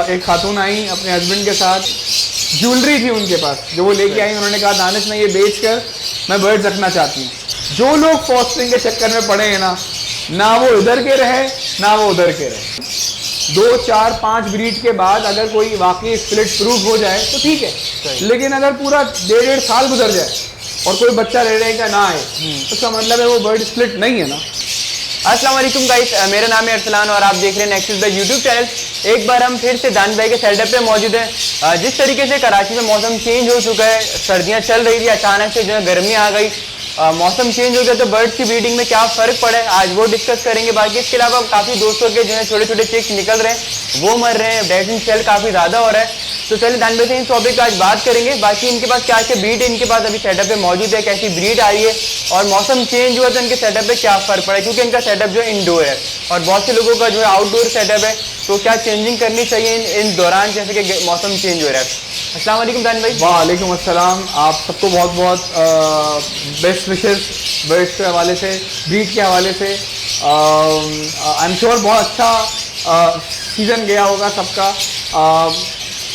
एक खातून आई अपने हस्बैंड के साथ, ज्वेलरी थी उनके पास जो वो लेके आई। उन्होंने कहा दानिश मैं ये बेच कर मैं बर्ड्स रखना चाहती हूँ। जो लोग फॉस्टरिंग के चक्कर में पड़े हैं ना वो इधर के रहे ना वो उधर के रहे। 2, 4, 5 ब्रीड के बाद अगर कोई वाकई स्प्लिट प्रूफ हो जाए तो ठीक है, लेकिन अगर पूरा 1.5 साल गुजर जाए और कोई बच्चा रहने का ना आए तो इसका मतलब है वो बर्ड स्प्लिट नहीं है ना। अस्सलाम वालेकुम गाइस, मेरा नाम है अरसलान और आप देख रहे हैं नेक्सस द यूट्यूब चैनल। एक बार हम फिर से दानिश भाई के सेटअप पे मौजूद हैं। जिस तरीके से कराची में मौसम चेंज हो चुका है, सर्दियां चल रही थी, अचानक से जो है गर्मी आ गई, मौसम चेंज हो गया तो बर्ड्स की ब्रीडिंग में क्या फ़र्क पड़ा है आज वो डिस्कस करेंगे। बाकी इसके अलावा काफ़ी दोस्तों के जो है छोटे छोटे चिक्स निकल रहे हैं, वो मर रहे हैं, डेड एंड शेल काफ़ी ज़्यादा हो रहा है। तो चलिए दानिश भाई से इस टॉपिक पर आज बात करेंगे। बाकी इनके पास क्या क्या ब्रीड इनके पास अभी सेटअप पे मौजूद है, कैसी ब्रीड आई है और मौसम चेंज हुआ तो इनके सेटअप पे क्या फ़र्क पड़ा है, क्योंकि इनका सेटअप जो है इंडोर है और बहुत से लोगों का जो है आउटडोर सेटअप है। तो क्या चेंजिंग करनी चाहिए इन दौरान जैसे कि मौसम चेंज हो रहा है। अस्सलाम वालेकुम दानिश भाई। वालेकुम अस्सलाम। आप सबको बहुत बहुत बेस्ट विशेस बर्ड्स के हवाले से, ब्रीड के हवाले से। आई एम श्योर बहुत अच्छा सीज़न गया होगा सबका।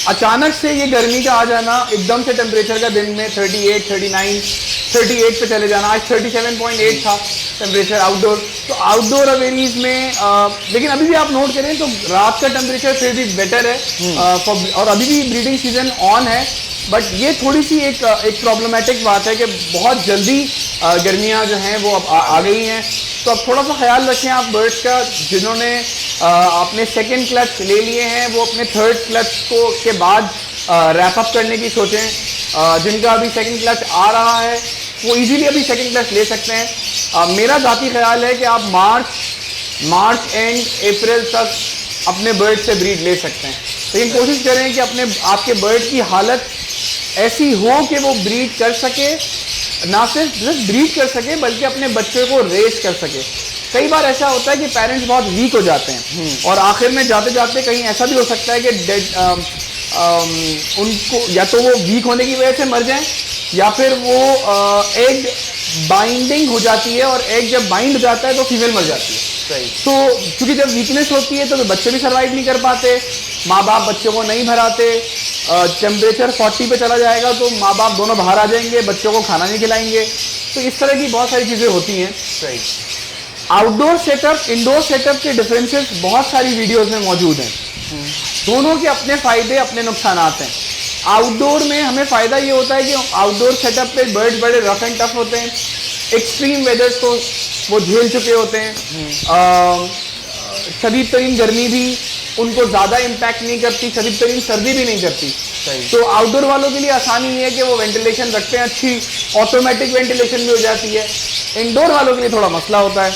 अचानक से ये गर्मी का आ जाना, एकदम से टेम्परेचर का दिन में 38, 39, 38 पे चले जाना। आज 37.8 था टेम्परेचर आउटडोर। तो आउटडोर अवेरीज में लेकिन अभी भी आप नोट करें तो रात का टेम्परेचर फिर भी बेटर है और अभी भी ब्रीडिंग सीजन ऑन है। बट ये थोड़ी सी एक प्रॉब्लमेटिक बात है कि बहुत जल्दी गर्मियाँ जो हैं वो अब आ गई हैं। तो अब थोड़ा सा ख्याल रखें आप बर्ड्स का। जिन्होंने अपने सेकंड क्लच ले लिए हैं वो अपने थर्ड क्लच को के बाद रैप अप करने की सोचें। जिनका अभी सेकंड क्लच आ रहा है वो इजीली अभी सेकंड क्लच ले सकते हैं। मेरा ज़ाती ख्याल है कि आप मार्च एंड अप्रैल तक अपने बर्ड से ब्रीड ले सकते हैं, लेकिन कोशिश करें कि आपके बर्ड की हालत ऐसी हो कि वो ब्रीड कर सके, ना सिर्फ ब्रीड कर सके बल्कि अपने बच्चे को रेस कर सके। कई बार ऐसा होता है कि पेरेंट्स बहुत वीक हो जाते हैं और आखिर में जाते जाते कहीं ऐसा भी हो सकता है कि उनको या तो वो वीक होने की वजह से मर जाएं या फिर वो एग बाइंडिंग हो जाती है और एग जब बाइंड हो जाता है तो फीमेल मर जाती है। सही। तो क्योंकि जब वीकनेस होती है तो बच्चे भी सर्वाइव नहीं कर पाते, माँ बाप बच्चों को नहीं भराते। टेम्परेचर 40 पे चला जाएगा तो माँ बाप दोनों बाहर आ जाएंगे, बच्चों को खाना नहीं खिलाएंगे। तो इस तरह की बहुत सारी चीज़ें होती हैं। सही। आउटडोर सेटअप इंडोर सेटअप के डिफरेंसेस बहुत सारी वीडियोस में मौजूद हैं। दोनों के अपने फ़ायदे अपने नुकसानात हैं। आउटडोर में हमें फ़ायदा ये होता है कि आउटडोर सेटअप पे बर्ड्स बड़े रफ एंड टफ होते हैं, एक्सट्रीम वेदर्स को वो झेल चुके होते हैं। शदीद तरीन गर्मी भी उनको ज़्यादा इम्पैक्ट नहीं करती, शदीद तरीन सर्दी भी नहीं करती। तो आउटडोर वालों के लिए आसानी ये है कि वो वेंटिलेशन रखते हैं, अच्छी ऑटोमेटिक वेंटिलेशन भी हो जाती है। इंडोर वालों के लिए थोड़ा मसला होता है,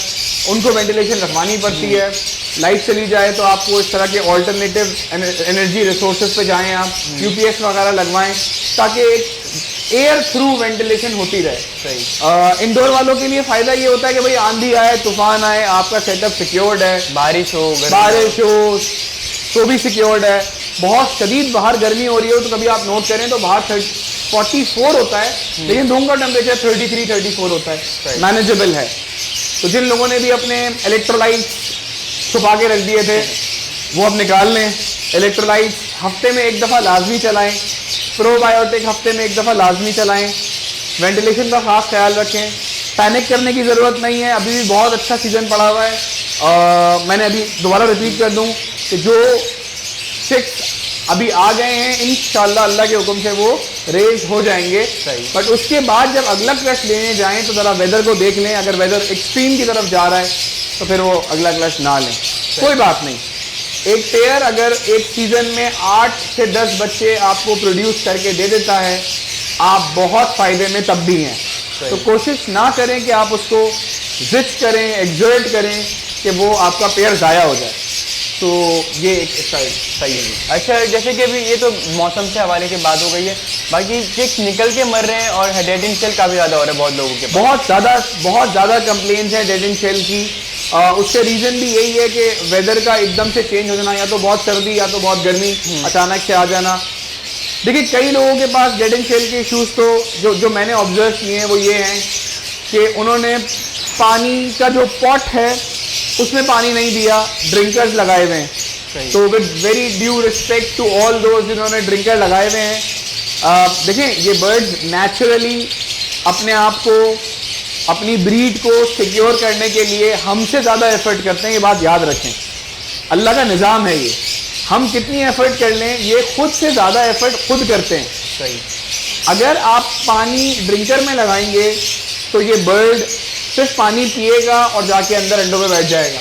उनको वेंटिलेशन रखवानी पड़ती है। लाइट चली जाए तो आपको इस तरह के ऑल्टरनेटिव एनर्जी रिसोर्सेज पे जाएं, आप यूपीएस वगैरह लगवाएं ताकि एक एयर थ्रू वेंटिलेशन होती रहे। इंडोर वालों के लिए फ़ायदा ये होता है कि भाई आंधी आए, तूफान आए, आपका सेटअप सिक्योर्ड है, बारिश हो तो भी सिक्योर्ड है। बहुत शदीद बाहर गर्मी हो रही हो तो कभी आप नोट करें तो बाहर 44 होता है, लेकिन रूम का टेम्परेचर 33-34 होता है, मैनेजेबल है। तो जिन लोगों ने भी अपने इलेक्ट्रोलाइट्स छुपा के रख दिए थे वो अब निकाल लें। इलेक्ट्रोलाइट्स हफ्ते में एक दफ़ा लाजमी चलाएं, प्रोबायोटिक हफ्ते में एक दफ़ा लाजमी चलाएं। वेंटिलेशन का ख़ास ख्याल रखें। पैनिक करने की ज़रूरत नहीं है, अभी भी बहुत अच्छा सीज़न पड़ा हुआ है। मैंने अभी दोबारा रिपीट कर दूं कि जो चिक्स अभी आ गए हैं इंशाल्लाह अल्लाह के हुक्म से वो रेज हो जाएंगे। बट उसके बाद जब अगला क्लच लेने जाएं तो ज़रा वेदर को देख लें। अगर वेदर एक्सट्रीम की तरफ जा रहा है तो फिर वो अगला क्लच ना लें, कोई बात नहीं। एक पेयर अगर एक सीज़न में 8 से 10 बच्चे आपको प्रोड्यूस करके दे देता है, आप बहुत फ़ायदे में तब भी हैं। तो कोशिश ना करें कि आप उसको जिद करें, एग्जर्ट करें कि वो आपका पेयर ज़ाया हो जाए। तो ये एक सही है। अच्छा, जैसे कि अभी ये तो मौसम से हवाले की बात हो गई है, बाकी चिक्स निकल के मर रहे हैं और डेड एंड शेल काफ़ी ज़्यादा हो रहा है बहुत लोगों के पास। बहुत ज़्यादा कंप्लेंट्स हैं डेड एंड शेल की। उसके रीज़न भी यही है कि वेदर का एकदम से चेंज हो जाना, या तो बहुत सर्दी या तो बहुत गर्मी अचानक से आ जाना। देखिए कई लोगों के पास डेड एंड शेल के इशूज़ तो जो मैंने ऑब्जर्व किए हैं वो ये हैं कि उन्होंने पानी का जो पॉट है उसमें पानी नहीं दिया, ड्रिंकर्स लगाए हुए हैं। तो with very due respect to all those जिन्होंने ड्रिंकर लगाए हुए हैं, देखें ये बर्ड्स नेचुरली अपने आप को, अपनी ब्रीड को सिक्योर करने के लिए हमसे ज़्यादा एफर्ट करते हैं, ये बात याद रखें। अल्लाह का निज़ाम है ये, हम कितनी एफर्ट कर लें ये खुद से ज़्यादा एफर्ट खुद करते हैं। सही। अगर आप पानी ड्रिंकर में लगाएंगे तो ये बर्ड सिर्फ पानी पिएगा और जाके अंदर अंडों में बैठ जाएगा।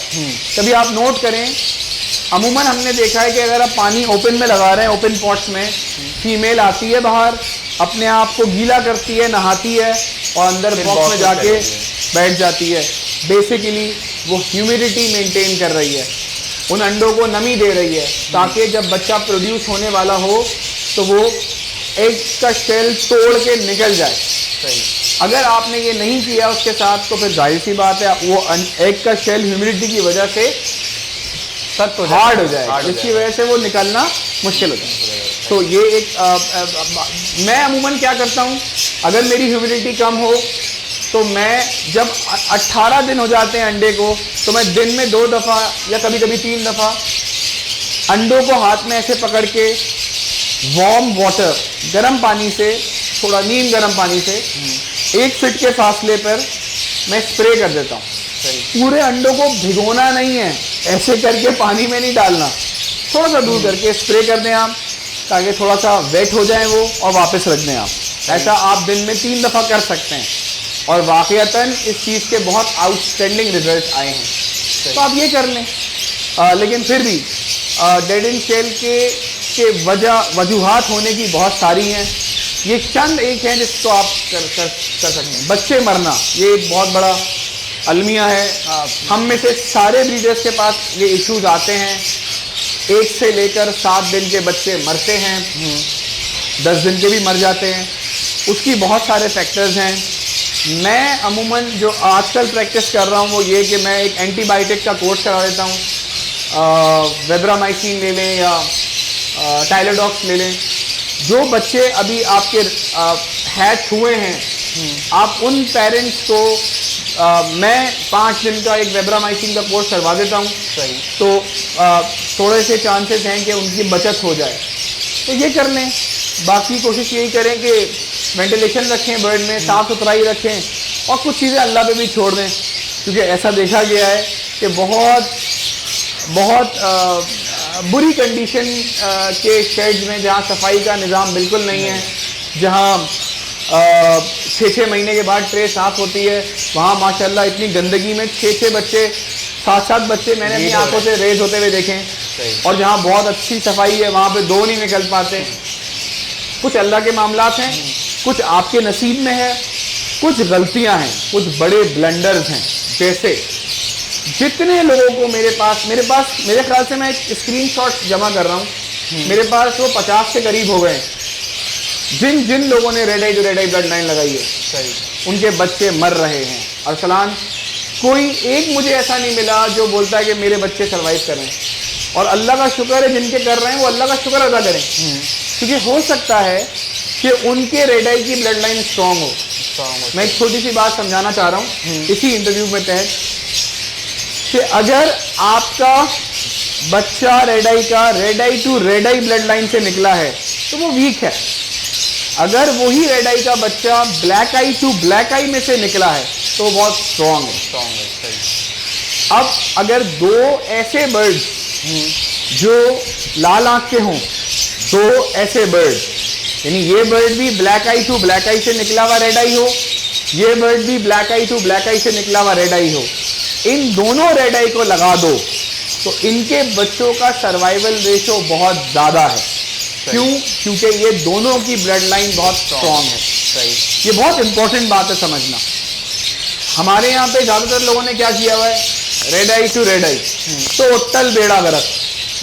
कभी आप नोट करें, अमूमन हमने देखा है कि अगर आप पानी ओपन में लगा रहे हैं, ओपन पॉट्स में, फीमेल आती है बाहर, अपने आप को गीला करती है, नहाती है और अंदर बॉक्स में जाके बैठ जाती है। बेसिकली वो ह्यूमिडिटी मेंटेन कर रही है, उन अंडों को नमी दे रही है ताकि जब बच्चा प्रोड्यूस होने वाला हो तो वो एग का शेल तोड़ के निकल जाए। सही। अगर आपने ये नहीं किया उसके साथ तो फिर जाहिर सी बात है वो एग का शेल ह्यूमिडिटी की वजह से सख्त हो हार्ड हो जाएगा, जिसकी वजह से वो निकलना मुश्किल हो जाएगा। तो ये एक मैं अमूमन क्या करता हूँ, अगर मेरी ह्यूमिडिटी कम हो तो मैं जब 18 दिन हो जाते हैं अंडे को, तो मैं दिन में 2 दफ़ा या कभी कभी 3 दफ़ा अंडों को हाथ में ऐसे पकड़ के वार्म वाटर, गर्म पानी से, थोड़ा नीम गर्म पानी से 1 फीट के फासले पर मैं स्प्रे कर देता हूँ। पूरे अंडों को भिगोना नहीं है, ऐसे करके पानी में नहीं डालना, थोड़ा सा दूर करके स्प्रे कर दें आप, ताकि थोड़ा सा वेट हो जाए वो और वापस रख दें आप। ऐसा आप दिन में 3 दफ़ा कर सकते हैं और वाक़यतन इस चीज़ के बहुत आउटस्टैंडिंग रिजल्ट आए हैं। तो आप ये कर लें। लेकिन फिर भी डेड इन शेल के वजूहात होने की बहुत सारी हैं, ये चंद एक हैं जिसको आप कर सकते हैं। बच्चे मरना ये एक बहुत बड़ा अलमिया है, हम में से सारे ब्रीडर्स के पास ये इश्यूज आते हैं। 1 से लेकर 7 दिन के बच्चे मरते हैं, 10 दिन के भी मर जाते हैं, उसकी बहुत सारे फैक्टर्स हैं। मैं अमूमन जो आजकल प्रैक्टिस कर रहा हूँ वो ये कि मैं एक एंटीबायोटिक का कोर्स करा देता हूँ, वेब्रामाइसिन ले लें या टाइलोडॉक्स ले लें। जो बच्चे अभी आपके हैच हुए हैं, आप उन पेरेंट्स को मैं 5 दिन का एक वेब्रामाइसिन का कोर्स करवा देता हूँ, तो थोड़े से चांसेस हैं कि उनकी बचत हो जाए। तो ये कर लें। बाकी कोशिश यही करें कि वेंटिलेशन रखें बर्ड में, साफ़ सुथराई रखें और कुछ चीज़ें अल्लाह पे भी छोड़ दें, क्योंकि ऐसा देखा गया है कि बहुत बुरी कंडीशन के शेड्स में जहाँ सफाई का निज़ाम बिल्कुल नहीं है, जहाँ 6-6 महीने के बाद ट्रे साफ़ होती है, वहाँ माशाल्लाह इतनी गंदगी में 6-6 बच्चे, 7-7 बच्चे मैंने अपनी आंखों से रेज होते हुए देखे। और जहाँ बहुत अच्छी सफाई है वहाँ पे 2 नहीं निकल पाते। कुछ अल्लाह के मामलात हैं, कुछ आपके नसीब में है, कुछ गलतियाँ हैं, कुछ बड़े ब्लंडर्स हैं। जैसे जितने लोगों को मेरे मेरे ख्याल से मैं एक स्क्रीनशॉट जमा कर रहा हूँ, मेरे पास वो 50 के करीब हो गए जिन लोगों ने red eye to red eye blood line लगाई है, उनके बच्चे मर रहे हैं। अरसलान, कोई एक मुझे ऐसा नहीं मिला जो बोलता है कि मेरे बच्चे सर्वाइव कर रहे हैं। और अल्लाह का शुक्र है, जिनके कर रहे हैं वो अल्लाह का शुक्र अदा करें, क्योंकि हो सकता है कि उनके रेड आई की ब्लड लाइन स्ट्रांग हो। मैं एक छोटी सी बात समझाना चाह रहा हूँ इसी इंटरव्यू में तहत, कि अगर आपका बच्चा red eye to red eye blood line से निकला है तो वो वीक है। अगर वही रेड आई का बच्चा ब्लैक आई टू ब्लैक आई में से निकला है तो वो बहुत स्ट्रांग है। अब अगर 2 ऐसे बर्ड जो लाल आंख के हों, 2 ऐसे बर्ड, यानी ये बर्ड भी ब्लैक आई टू ब्लैक आई से निकला हुआ रेड आई हो, ये बर्ड भी ब्लैक आई टू ब्लैक आई से निकला हुआ रेड आई हो, इन दोनों रेड आई को लगा दो तो इनके बच्चों का सर्वाइवल रेशो बहुत ज़्यादा है। क्यों? क्योंकि ये दोनों की ब्लड लाइन बहुत स्ट्रॉन्ग है। ये बहुत इंपॉर्टेंट बात है समझना। हमारे यहाँ पे ज़्यादातर लोगों ने क्या किया हुआ है, रेड आई टू रेड आई, तो उत्तल बेड़ा गर्क,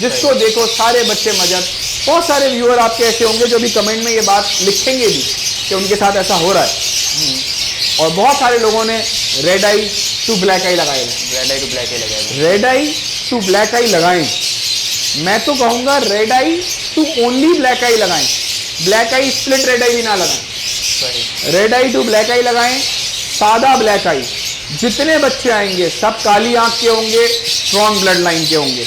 जिसको देखो सारे बच्चे मजर। बहुत सारे व्यूअर आपके ऐसे होंगे जो भी कमेंट में ये बात लिखेंगे भी कि उनके साथ ऐसा हो रहा है। और बहुत सारे लोगों ने red eye to black eye लगाए, red eye to black eye लगाएं। मैं तो कहूँगा red eye to only black eye लगाएं, black eye split red eye भी ना लगाएं। Red eye to black eye लगाएं, सादा ब्लैक आई। जितने बच्चे आएंगे सब काली आंख के होंगे, स्ट्रॉन्ग ब्लड लाइन के होंगे।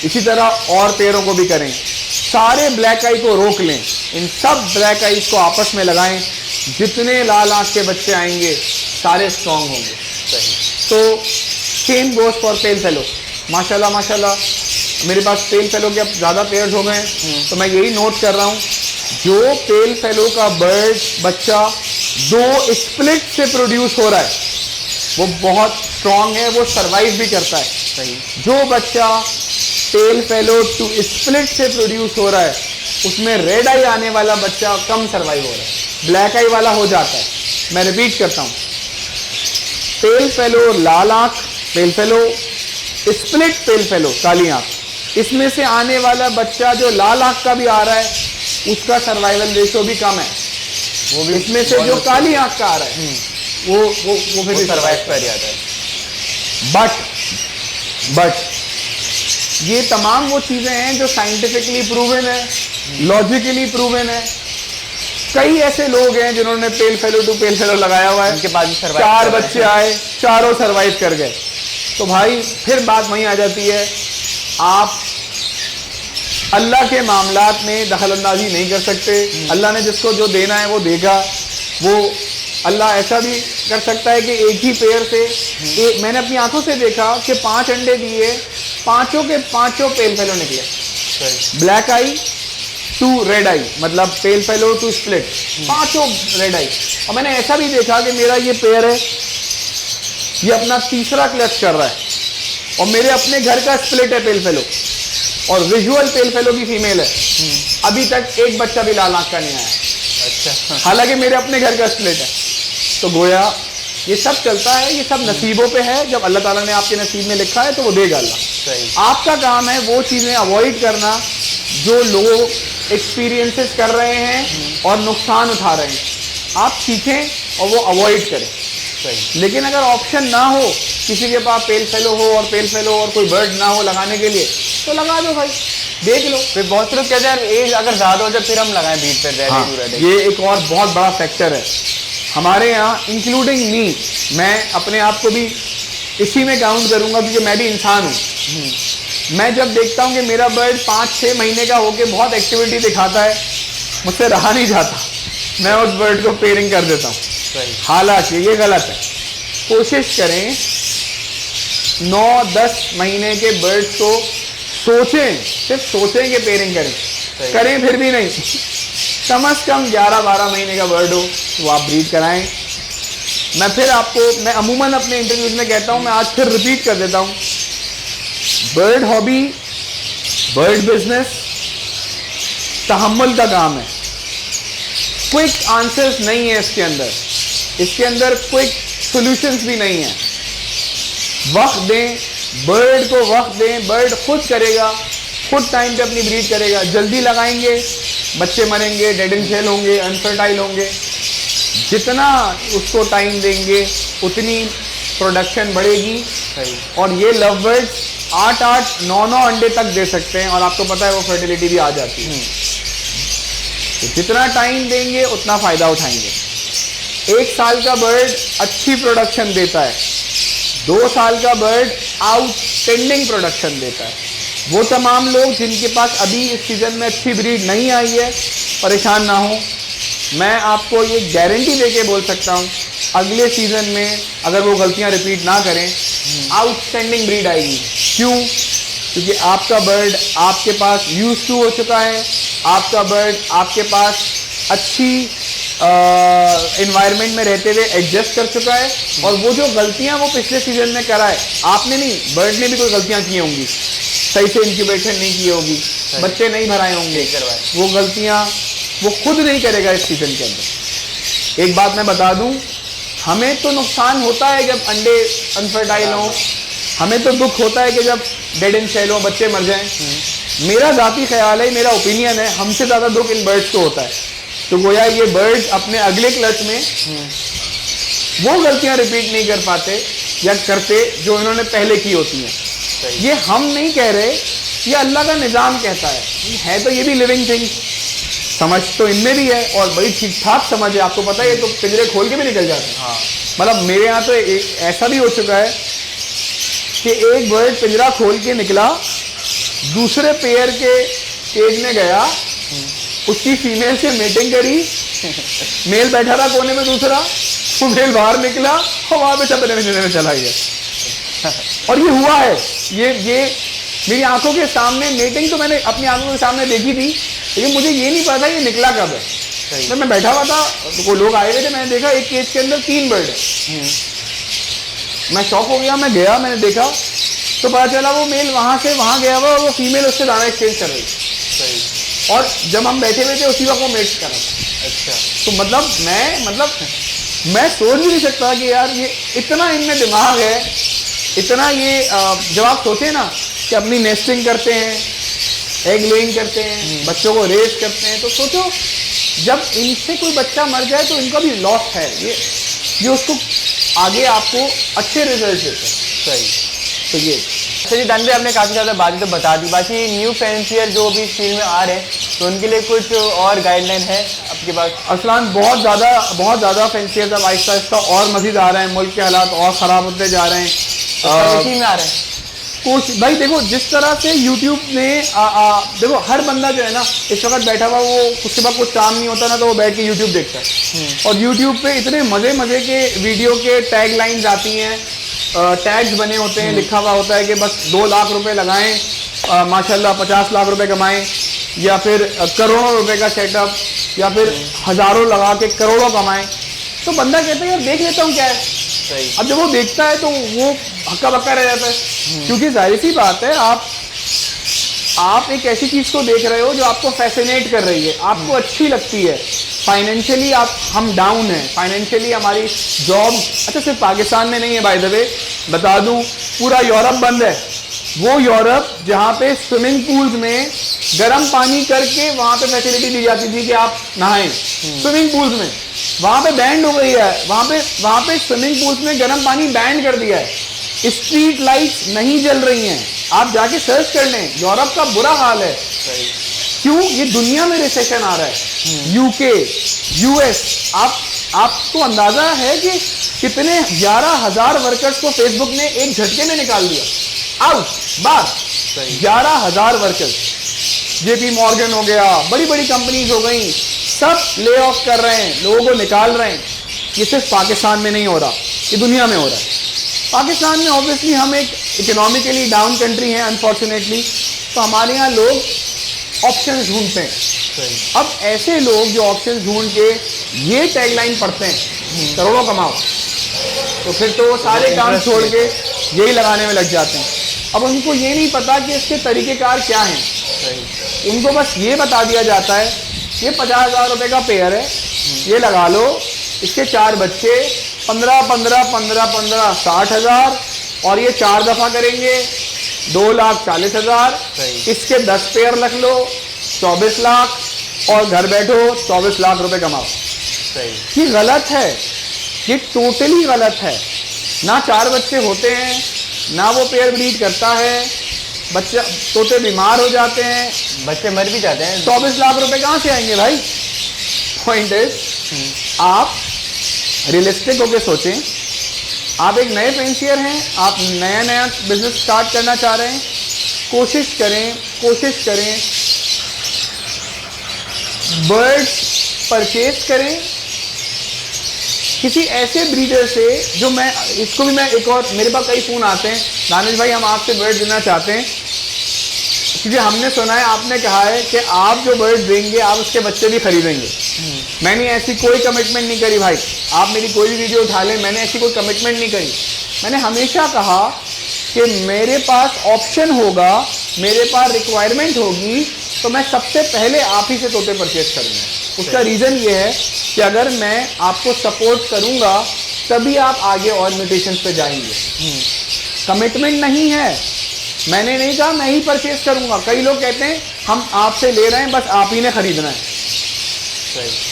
इसी तरह और पेयरों को भी करें। सारे ब्लैक आई को रोक लें, इन सब ब्लैक आईज को आपस में लगाएं। जितने लाल आंख के बच्चे आएंगे सारे स्ट्रांग होंगे। तो same goes for pail fellow. माशाल्लाह माशाल्लाह मेरे पास पेल फेलो के अब ज़्यादा पेयर्स हो गए हैं। तो मैं यही नोट कर रहा हूँ, जो पेल फेलो का बर्ड बच्चा 2 स्प्लिट से प्रोड्यूस हो रहा है वो बहुत स्ट्रांग है, वो सरवाइव भी करता है। सही। जो बच्चा पेल फेलो 2 स्प्लिट से प्रोड्यूस हो रहा है उसमें रेड आई आने वाला बच्चा कम सरवाइव हो रहा है, ब्लैक आई वाला हो जाता है। मैं रिपीट करता हूँ, पेल फेलो लाल आंख pale fallow, split pale fallow काली आंख, इसमें से आने वाला बच्चा जो लाल आंख का भी आ रहा है उसका सर्वाइवल रेशो भी कम है। वो भी इसमें से जो काली आंख का आ रहा है वो फिर सर्वाइव कर जाता है। बट ये तमाम वो चीजें हैं जो साइंटिफिकली प्रूवन है, लॉजिकली प्रूवन है। कई ऐसे लोग हैं जिन्होंने pale fellow to pale fellow लगाया हुआ है, उनके बाद 4 बच्चे आए, चारों सरवाइव कर गए। तो भाई फिर बात वहीं आ जाती है, आप अल्लाह के मामलात में दखल अंदाजी नहीं कर सकते। अल्लाह ने जिसको जो देना है वो देगा। वो अल्लाह ऐसा भी कर सकता है कि एक ही पेयर से मैंने अपनी आंखों से देखा कि 5 अंडे दिए, पांचों के पांचों पेल फेलो निकले। ब्लैक आई 2 रेड आई, मतलब पेल फेलो 2 स्प्लिट, पांचों रेड आई। और मैंने ऐसा भी देखा कि मेरा ये पेयर है, ये अपना तीसरा क्लच कर रहा है और मेरे अपने घर का स्प्लिट है पेल फेलो और विजुअल पेल फेलो की फीमेल है। अभी तक एक बच्चा भी लाल आंख का नहीं आया। अच्छा। हालांकि मेरे अपने घर का स्प्लिट है। तो गोया ये सब चलता है, ये सब नसीबों पे है। जब अल्लाह ताला ने आपके नसीब में लिखा है तो वो देगा अल्लाह। सही। आपका काम है वो चीजें अवॉइड करना जो लोग एक्सपीरियंसेस कर रहे हैं और नुकसान उठा रहे हैं। आप सीखें और वो अवॉइड करें। सही। लेकिन अगर ऑप्शन ना हो, किसी के पास पेल फेलो हो और पेल फेलो और कोई बर्ड ना हो लगाने के लिए, तो लगा दो भाई, देख लो। फिर बहुत से लोग कहते हैं एज अगर ज्यादा हो जाए फिर हम लगाएं बीट पे रेड। हाँ, ये एक और बहुत बड़ा फैक्टर है हमारे यहाँ, इंक्लूडिंग मी। मैं अपने आप को भी इसी में काउंट करूंगा क्योंकि मैं भी इंसान हूँ। मैं जब देखता हूँ कि मेरा बर्ड 5-6 महीने का होके बहुत एक्टिविटी दिखाता है, मुझसे रहा नहीं जाता, मैं उस बर्ड को पेयरिंग कर देता हूँ। हालांकि ये गलत है। कोशिश करें 9-10 महीने के बर्ड्स को सोचें, सिर्फ सोचें कि पेयरिंग करें फिर भी नहीं, कम से कम 11-12 महीने का बर्ड हो वो आप ब्रीड कराएं। मैं अमूमन अपने इंटरव्यूज में कहता हूं, मैं आज फिर रिपीट कर देता हूं, बर्ड हॉबी, बर्ड बिजनेस तहम्मुल का काम है। क्विक आंसर्स नहीं है इसके अंदर क्विक सॉल्यूशंस भी नहीं है। वक्त दें, बर्ड को वक्त दें, बर्ड खुद करेगा, खुद टाइम पे अपनी ब्रीड करेगा। जल्दी लगाएंगे बच्चे मरेंगे, डेड एंड शेल होंगे, अनफर्टाइल होंगे। जितना उसको टाइम देंगे उतनी प्रोडक्शन बढ़ेगी। और ये लव बर्ड्स 8-8, 9-9 अंडे तक दे सकते हैं और आपको पता है वो फर्टिलिटी भी आ जाती है। तो जितना टाइम देंगे उतना फायदा उठाएंगे। 1 साल का बर्ड अच्छी प्रोडक्शन देता है, 2 साल का बर्ड आउटस्टैंडिंग प्रोडक्शन देता है। वो तमाम लोग जिनके पास अभी इस सीजन में अच्छी ब्रीड नहीं आई है, परेशान ना हो। मैं आपको ये गारंटी देके बोल सकता हूँ, अगले सीजन में अगर वो गलतियां रिपीट ना करें, आउटस्टैंडिंग ब्रीड आएगी। क्यों? क्योंकि आपका बर्ड आपके पास यूज टू हो चुका है, आपका बर्ड आपके पास अच्छी एनवायरनमेंट में रहते हुए एडजस्ट कर चुका है। और वो जो गलतियां वो पिछले सीजन में करा है, आपने नहीं, बर्ड ने भी कोई गलतियां की होंगी, सही से इंक्यूबेशन नहीं की होगी, बच्चे नहीं भराए होंगे, वो गलतियां वो खुद नहीं करेगा इस सीजन के अंदर। एक बात मैं बता दूं, हमें तो नुकसान होता है जब अंडे अनफर्टाइल हो, हमें तो दुख होता है कि जब डेड एंड शेल हो, बच्चे मर जाएं। मेरा जाती ख्याल है, मेरा ओपिनियन है, हमसे ज़्यादा दुख इन बर्ड्स को होता है। तो गोया ये बर्ड्स अपने अगले क्लच में वो गलतियां रिपीट नहीं कर पाते या करते जो इन्होंने पहले की होती हैं। ये हम नहीं कह रहे, ये अल्लाह का निज़ाम कहता है तो ये भी लिविंग थिंग, समझ तो इनमें भी है और बड़ी ठीक ठाक समझ है। आपको पता है ये तो पिंजरे खोल के भी निकल जाते हैं। मतलब मेरे यहाँ तो ऐसा भी हो चुका है कि एक बर्ड पिंजरा खोल के निकला, दूसरे पेयर के केज में गया, उसकी फीमेल से मीटिंग करी, मेल बैठा था कोने में दूसरा, वो मेल बाहर निकला और वहां पे चपने में चला गया। और ये हुआ है, ये मेरी आंखों के सामने मीटिंग तो मैंने अपनी आंखों के सामने देखी थी, लेकिन मुझे ये नहीं पता ये निकला कब है। मैं बैठा हुआ था, तो वो लोग आए हुए थे, मैंने देखा एक केज के अंदर 3 बर्ड है। मैं शॉक हो गया, मैं गया, मैंने देखा तो पता चला वो मेल वहां से वहां गया हुआ, वो फीमेल उससे दाना एक्सचेंज कर रही। और जब हम बैठे हुए थे उसी वक्त वो मेट कर रहा था। अच्छा, तो मैं सोच भी नहीं सकता कि यार ये इतना इनमें दिमाग है, इतना ये जब आप सोचे ना कि अपनी नेस्टिंग करते हैं, एग लेइंग करते हैं, बच्चों को रेस करते हैं, तो सोचो जब इनसे कोई बच्चा मर जाए तो इनका भी लॉस है, ये उसको आगे आपको अच्छे रिजल्ट देते हैं। सही। तो ये चलिए दान भाई, आपने काफ़ी ज़्यादा बातें तो बता दी, बाकी न्यू फैंसियर जो भी इस फील्ड में आ रहे हैं तो उनके लिए कुछ और गाइडलाइन है आपके पास? अरसलान बहुत ज़्यादा फैंसियर अब आहिस्ता आहिस्ता और मजीद आ रहे हैं, मुल्क के हालात और ख़राब होते जा रहे हैं। इसी में आ रहे हैं कुछ भाई देखो, जिस तरह से यूट्यूब ने देखो हर बंदा जो है ना इस वक्त बैठा हुआ, वो उसके बाद कुछ काम नहीं होता ना तो वो बैठ के यूट्यूब देखता है। और यूट्यूब पे इतने मज़े के वीडियो के टैग लाइन्स आती हैं, टैग्स बने होते हैं, लिखा हुआ होता है कि बस 2 लाख रुपए लगाएं, माशाल्लाह 50 लाख रुपए कमाएं, या फिर करोड़ों रुपए का सेटअप, या फिर हज़ारों लगा के करोड़ों कमाएं। तो बंदा कहता है यार देख लेता हूँ क्या है। सही। अब जब वो देखता है तो वो हक्का बक्का रह जाता है, क्योंकि जाहिर सी बात है आप एक ऐसी चीज़ को देख रहे हो जो आपको फैसिनेट कर रही है, आपको अच्छी लगती है। फाइनेंशियली हम डाउन हैं, फाइनेंशियली हमारी जॉब, अच्छा सिर्फ पाकिस्तान में नहीं है, बाय द वे बता दूं पूरा यूरोप बंद है। वो यूरोप जहाँ पे स्विमिंग पूल्स में गर्म पानी करके वहाँ पे फैसिलिटी दी जाती थी कि आप नहाएं स्विमिंग पूल्स में, वहाँ पे बैंड हो गई है, वहाँ पे स्विमिंग पूल्स में गर्म पानी बैंड कर दिया है। स्ट्रीट लाइट्स नहीं जल रही हैं, आप जाके सर्च कर लें, यूरोप का बुरा हाल है। क्यों? ये दुनिया में रिसेशन आ रहा है। यूके, यूएस, आपको अंदाजा है कि कितने 11,000 वर्कर्स को फेसबुक ने एक झटके में निकाल दिया आउट बाहर। 11,000 वर्कर्स, जेपी मॉर्गन हो गया, बड़ी बड़ी कंपनीज हो गई, सब ले ऑफ कर रहे हैं, लोगों को निकाल रहे हैं। ये सिर्फ पाकिस्तान में नहीं हो रहा, ये दुनिया में हो रहा है। पाकिस्तान में ऑब्वियसली हम एक इकोनॉमिकली डाउन कंट्री हैं अनफॉर्चुनेटली, तो हमारे यहाँ लोग ऑप्शन ढूंढते हैं। अब ऐसे लोग जो ऑप्शन ढूंढ के ये टैगलाइन पढ़ते हैं करोड़ों कमाओ, तो फिर तो वो सारे काम छोड़ के यही लगाने में लग जाते हैं। अब उनको ये नहीं पता कि इसके तरीक़ेकार क्या हैं, उनको बस ये बता दिया जाता है ये 50,000 रुपये का पेयर है, ये लगा लो, इसके 4 बच्चे, 15 60,000, और ये 4 दफ़ा करेंगे 2,40,000, इसके 10 पेयर रख लो 24 लाख, और घर बैठो 24 लाख रुपए कमाओ। ये गलत है, ये टोटली गलत है। ना 4 बच्चे होते हैं, ना वो पेयर ब्रीड करता है, बच्चे तोते बीमार हो जाते हैं, बच्चे मर भी जाते हैं। 24 लाख रुपए कहाँ से आएंगे भाई? पॉइंट इज, आप रियलिस्टिक होकर सोचें। आप एक नए पेंसियर हैं, आप नया बिजनेस स्टार्ट करना चाह रहे हैं, कोशिश करें बर्ड्स परचेज करें किसी ऐसे ब्रीडर से जो मैं इसको भी मैं एक और, मेरे पास कई फ़ोन आते हैं, दानिश भाई हम आपसे बर्ड देना चाहते हैं, क्योंकि हमने सुना है आपने कहा है कि आप जो बर्ड देंगे आप उसके बच्चे भी खरीदेंगे। मैंने ऐसी कोई कमिटमेंट नहीं करी भाई, आप मेरी कोई भी वीडियो उठा लें, मैंने ऐसी कोई कमिटमेंट नहीं करी। मैंने हमेशा कहा कि मेरे पास ऑप्शन होगा, मेरे पास रिक्वायरमेंट होगी, तो मैं सबसे पहले आप ही से तोते परचेज करूँगा। उसका रीज़न ये है कि अगर मैं आपको सपोर्ट करूँगा तभी आप आगे और म्यूटेशंस पे जाएंगे। कमिटमेंट नहीं है, मैंने नहीं कहा मैं ही परचेज करूँगा। कई लोग कहते हैं हम आपसे ले रहे हैं, बस आप ही ने खरीदना है।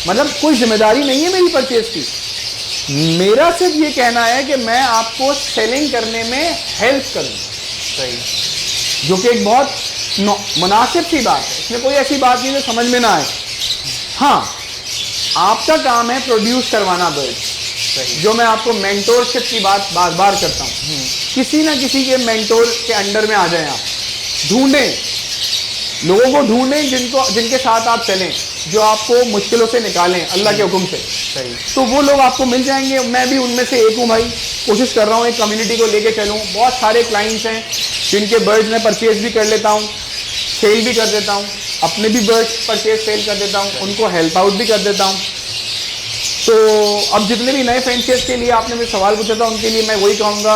मतलब कोई जिम्मेदारी नहीं है मेरी परचेज की, मेरा सिर्फ ये कहना है कि मैं आपको सेलिंग करने में हेल्प करूँ, जो कि एक बहुत मुनासिब सी बात है। इसमें कोई ऐसी बात नहीं जो समझ में ना आए। हाँ, आपका काम है प्रोड्यूस करवाना बर्ड, जो मैं आपको मेंटोरशिप की बात बार बार करता हूँ। किसी ना किसी के मेंटोर के अंडर में आ जाएं, आप ढूंढें लोगों को ढूंढें जिनके साथ आप चलें, जो आपको मुश्किलों से निकालें अल्लाह के हुक्म से। सही। तो वो लोग आपको मिल जाएंगे। मैं भी उनमें से एक हूँ भाई, कोशिश कर रहा हूँ एक कम्युनिटी को लेके चलूँ। बहुत सारे क्लाइंट्स हैं जिनके बर्ड्स मैं परचेज भी कर लेता हूँ, सेल भी कर देता हूँ, अपने भी बर्ड्स परचेज सेल कर देता हूँ, उनको हेल्प आउट भी कर देता हूँ। तो अब जितने भी नए फैंसियर्स के लिए आपने मुझे सवाल पूछा था, उनके लिए मैं वही कहूँगा,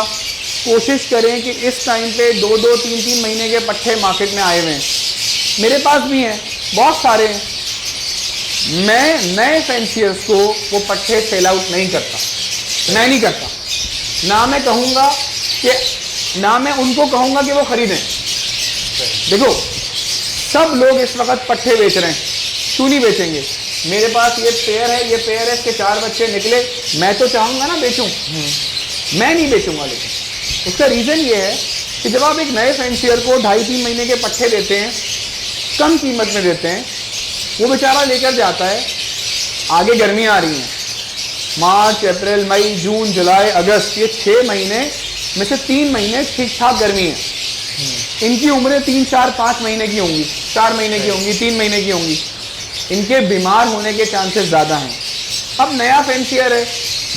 कोशिश करें कि इस टाइम पे 2-2, 3-3 महीने के पट्टे मार्केट में आए हुए हैं। मेरे पास भी हैं, बहुत सारे हैं। मैं नए फैंसियर्स को वो पट्टे सेल आउट नहीं करता, मैं नहीं करता। ना मैं कहूँगा कि ना मैं उनको कहूँगा कि वो खरीदें। देखो सब लोग इस वक्त पट्टे बेच रहे हैं, क्यों नहीं बेचेंगे? मेरे पास ये पेयर है, ये पेयर है, इसके 4 बच्चे निकले, मैं तो चाहूँगा ना बेचूं, मैं नहीं बेचूंगा। लेकिन उसका रीज़न ये है कि जब आप एक नए फैंसियर को 2.5-3 महीने के पट्टे देते हैं, कम कीमत में देते हैं, वो बेचारा लेकर जाता है। आगे गर्मियाँ आ रही हैं, मार्च, अप्रैल, मई, जून, जुलाई, अगस्त, ये 6 महीने में से 3 महीने ठीक ठाक गर्मी है। इनकी उम्रें 3, 4, 5 महीने की होंगी, 4 महीने की होंगी, 3 महीने की होंगी। इनके बीमार होने के चांसेस ज़्यादा हैं। अब नया फैंसियर है,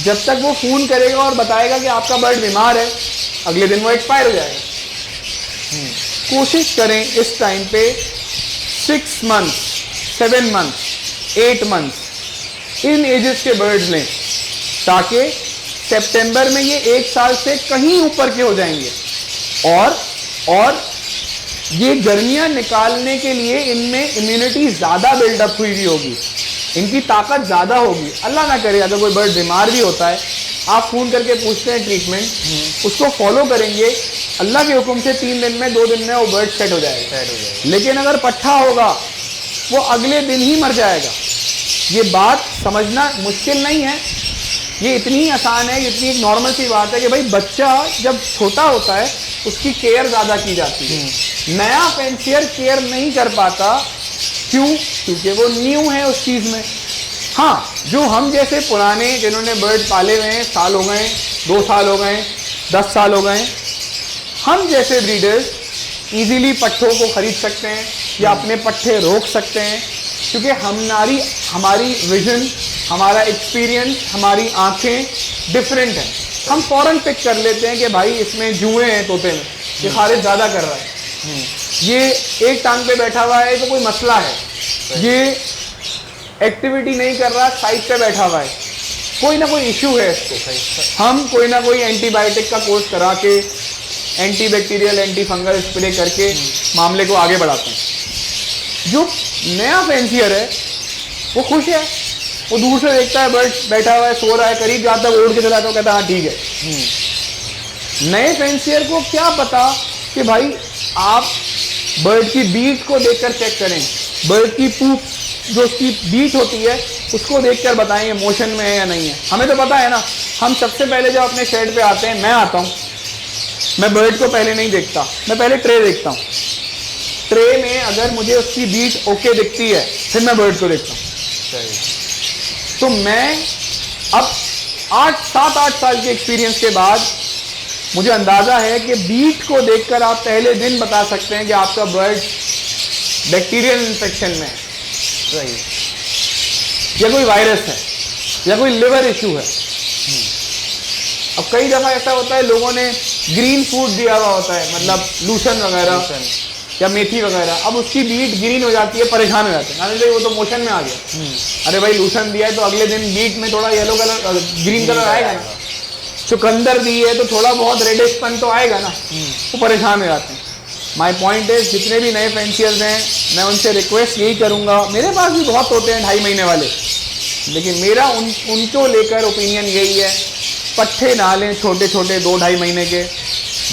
जब तक वो फ़ोन करेगा और बताएगा कि आपका बर्ड बीमार है, अगले दिन वो एक्सपायर हो जाएगा। कोशिश करें इस टाइम पे 6 month, 7 month, 8 month in ages के बर्ड्स लें, ताकि सितंबर में ये 1 साल से कहीं ऊपर के हो जाएंगे। और ये गर्मियां निकालने के लिए इनमें इम्यूनिटी ज़्यादा बिल्डअप हुई हुई होगी, इनकी ताकत ज़्यादा होगी। अल्लाह ना करे अगर कोई बर्ड बीमार भी होता है, आप फ़ोन करके पूछते हैं ट्रीटमेंट, उसको फॉलो करेंगे, अल्लाह के हुक्म से 3 दिन में, 2 दिन में वो बर्ड सेट हो जाएगा। लेकिन अगर पट्ठा होगा, वो अगले दिन ही मर जाएगा। ये बात समझना मुश्किल नहीं है, ये इतनी आसान है, इतनी एक नॉर्मल सी बात है कि भाई बच्चा जब छोटा होता है उसकी केयर ज़्यादा की जाती है। नया फैंसियर केयर नहीं कर पाता, क्यों? क्योंकि वो न्यू है उस चीज़ में। हाँ, जो हम जैसे पुराने जिन्होंने बर्ड पाले हुए हैं, साल हो गए, 2 साल हो गए, 10 साल हो गए, हम जैसे ब्रीडर्स इजीली पट्ठों को खरीद सकते हैं या अपने पट्ठे रोक सकते हैं, क्योंकि हमारी विजन, हमारा एक्सपीरियंस, हमारी आंखें डिफरेंट हैं। हम फौरन पिक कर लेते हैं कि भाई इसमें जुए हैं तोते में, ये खारिज ज़्यादा कर रहा है, ये एक टांग पे बैठा हुआ है तो कोई मसला है, ये एक्टिविटी नहीं कर रहा, साइड पे बैठा हुआ है, कोई ना कोई इशू है इसको। हम कोई ना कोई एंटीबायोटिक का कोर्स करा के, anti bacterial, anti fungal spray करके मामले को आगे बढ़ाते हैं। जो नया फैंसियर है वो खुश है, वो दूर से देखता है बर्ड बैठा हुआ है, सो रहा है, करीब जाता है, उड़ के चला जाता है, कहता है हाँ ठीक है। नए फैंसियर को क्या पता कि भाई आप बर्ड की बीट को देखकर चेक करें, बर्ड की पूप जो उसकी बीट होती है उसको देखकर बताएं मोशन में है या नहीं है। हमें तो पता है ना, हम सबसे पहले जब अपने शेड पे आते हैं, मैं आता हूँ, मैं बर्ड को पहले नहीं देखता, मैं पहले ट्रे देखता हूँ। ट्रे में अगर मुझे उसकी बीट ओके दिखती है, फिर मैं बर्ड को देखता हूँ। तो मैं अब 7-8 साल के एक्सपीरियंस के बाद मुझे अंदाज़ा है कि बीट को देखकर आप पहले दिन बता सकते हैं कि आपका बर्ड बैक्टीरियल इन्फेक्शन में है, या कोई वायरस है, या कोई लिवर इशू है। अब कई दफ़ा ऐसा होता है लोगों ने ग्रीन फूड दिया हुआ होता है, मतलब लूसन वगैरह या मेथी वगैरह, अब उसकी बीट ग्रीन हो जाती है, परेशान हो जाते हैं, अरे वो तो मोशन में आ गया। अरे भाई लूसन दिया है तो अगले दिन बीट में थोड़ा येलो कलर, ग्रीन कलर आएगा ना। चुकंदर दी है तो थोड़ा बहुत रेडिशपन तो आएगा ना, वो परेशान हो जाते हैं। माई पॉइंट है, जितने भी नए फैंसियर्स हैं, मैं उनसे रिक्वेस्ट यही करूँगा, मेरे पास भी बहुत होते हैं 2.5 महीने वाले, लेकिन मेरा उनको लेकर ओपिनियन यही है, पट्ठे ना लें छोटे छोटे 2-2.5 महीने के,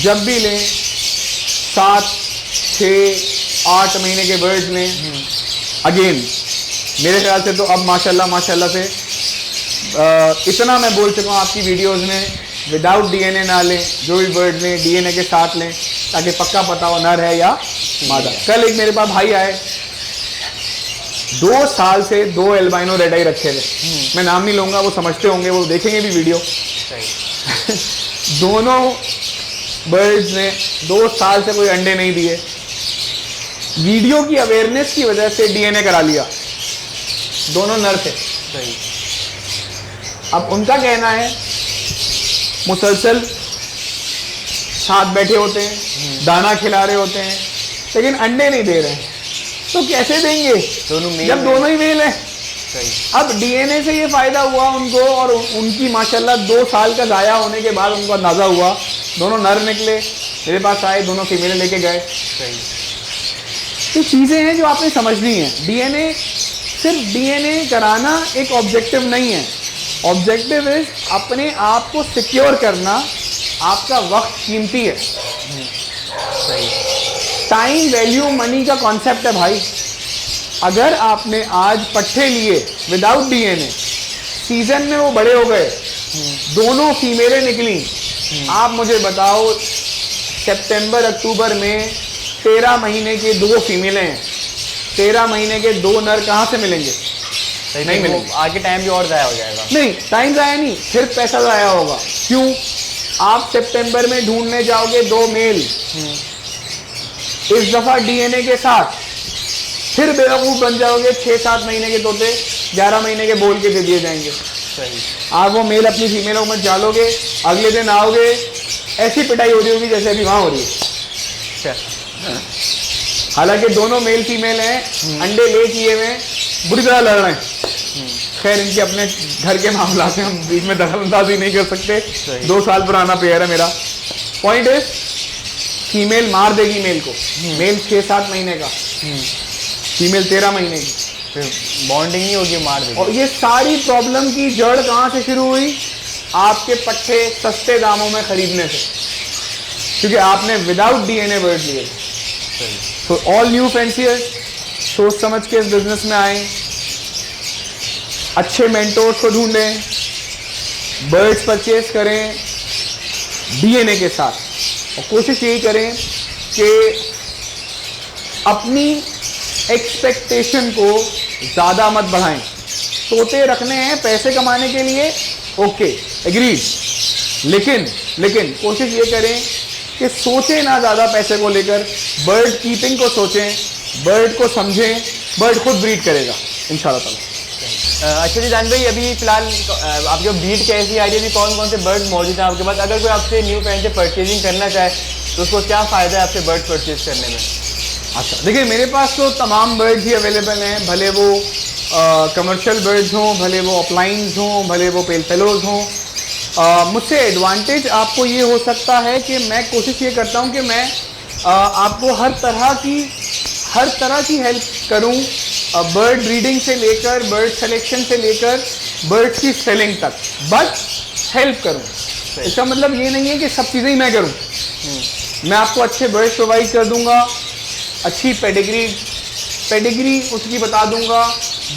जब भी लें 7, 6, 8 महीने के बर्ड्स लें। अगेन मेरे ख्याल से तो अब माशाल्लाह से इतना मैं बोल चुका हूँ आपकी वीडियोस में, विदाउट डीएनए ना लें, जो भी बर्ड लें डीएनए के साथ लें, ताकि पक्का पता हो नर है या मादा। कल एक मेरे पास भाई आए, 2 साल से 2 एल्बाइनो रेड आई रखे थे, मैं नाम नहीं लूँगा, वो समझते होंगे, वो देखेंगे भी वीडियो। दोनों बर्ड्स ने 2 साल से कोई अंडे नहीं दिए, वीडियो की अवेयरनेस की वजह से डीएनए करा लिया, दोनों नर थे। सही। अब उनका कहना है मुसलसल साथ बैठे होते हैं, दाना खिला रहे होते हैं, लेकिन अंडे नहीं दे रहे हैं, तो कैसे देंगे दोनों मेल जब दोनों ही मेल हैं। सही। अब डीएनए से ये फायदा हुआ उनको, और उनकी माशाल्लाह 2 साल का जाया होने के बाद उनको अंदाजा हुआ, दोनों नर निकले, मेरे पास आए, दोनों फीमेल लेके गए। सही। तो चीज़ें हैं जो आपने समझनी है। डीएनए, सिर्फ डीएनए कराना एक ऑब्जेक्टिव नहीं है, ऑब्जेक्टिव इज अपने आप को सिक्योर करना। आपका वक्त कीमती है, सही। टाइम वैल्यू मनी का कॉन्सेप्ट है भाई। अगर आपने आज पट्टे लिए विदाउट डीएनए, सीजन में वो बड़े हो गए, दोनों फीमेलें निकली, आप मुझे बताओ सितंबर अक्टूबर में 13 महीने के 2 फीमेलें हैं, 13 महीने के 2 नर कहाँ से मिलेंगे? सही। नहीं तो वो मिलेंगे। आगे टाइम भी और ज़ाया हो जाएगा। नहीं, टाइम जाया नहीं, फिर पैसा जाया होगा। क्यों? आप सितंबर में ढूंढने जाओगे 2 मेल, इस दफा डीएनए के साथ, फिर बेवकूफ बन जाओगे, 6-7 महीने के तोते 11 महीने के बोल के दे दिए जाएंगे। सही। आप वो मेल अपनी फीमेलों में डालोगे, अगले दिन आओगे, ऐसी पिटाई हो रही होगी जैसे अभी वहां हो रही है। अच्छा। हालांकि दोनों मेल फीमेल हैं, अंडे ले किए हुए, बुरी तरह लड़ रहे हैं। खैर इनके अपने घर के मामला से हम बीच में दखलअंदाजी नहीं कर सकते। सही। 2 साल पुराना पेयर है मेरा। पॉइंट इज, फीमेल मार देगी मेल को, मेल 6-7 महीने का, फीमेल 13 महीने की, फिर बॉन्डिंग नहीं होगी, मार देगी। और ये सारी प्रॉब्लम की जड़ कहाँ से शुरू हुई? आपके पट्टे सस्ते दामों में खरीदने से, क्योंकि आपने विदाउट डीएनए बर्ड लिए। सही। तो ऑल न्यू फैंसियर्स सोच समझ के इस बिजनेस में आए, अच्छे मेंटोर्स को ढूंढें, बर्ड्स परचेज करें डीएनए के साथ, और कोशिश यही करें कि अपनी एक्सपेक्टेशन को ज़्यादा मत बढ़ाएं। तोते रखने हैं पैसे कमाने के लिए, ओके एग्रीड, लेकिन कोशिश ये करें कि सोचें ना ज़्यादा पैसे को लेकर, बर्ड कीपिंग को सोचें, बर्ड को समझें, बर्ड खुद ब्रीड करेगा इंशाल्लाह ताला। अच्छा जी दान भाई, अभी फिलहाल आपके ब्रीड कैसी आ रही है, कौन कौन से बर्ड मौजूद हैं आपके पास? अगर कोई आपसे न्यू फैन से परचेजिंग करना चाहे तो उसको क्या फ़ायदा है आपसे बर्ड परचेज करने में? अच्छा देखिए, मेरे पास तो तमाम बर्ड्स ही अवेलेबल हैं, भले वो कमर्शियल बर्ड्स हों, भले वो अपलाइंस हों, भले वो पेल फेलोज हों। मुझसे एडवांटेज आपको ये हो सकता है कि मैं कोशिश ये करता हूँ कि मैं आपको हर तरह की हेल्प करूँ, बर्ड ब्रीडिंग से लेकर, बर्ड सिलेक्शन से लेकर, बर्ड्स की सेलिंग तक, बट हेल्प करूँ। इसका मतलब ये नहीं है कि सब चीज़ें ही मैं करूँ। मैं आपको अच्छे बर्ड्स प्रोवाइड कर दूंगा, अच्छी पेडिग्री उसकी बता दूंगा,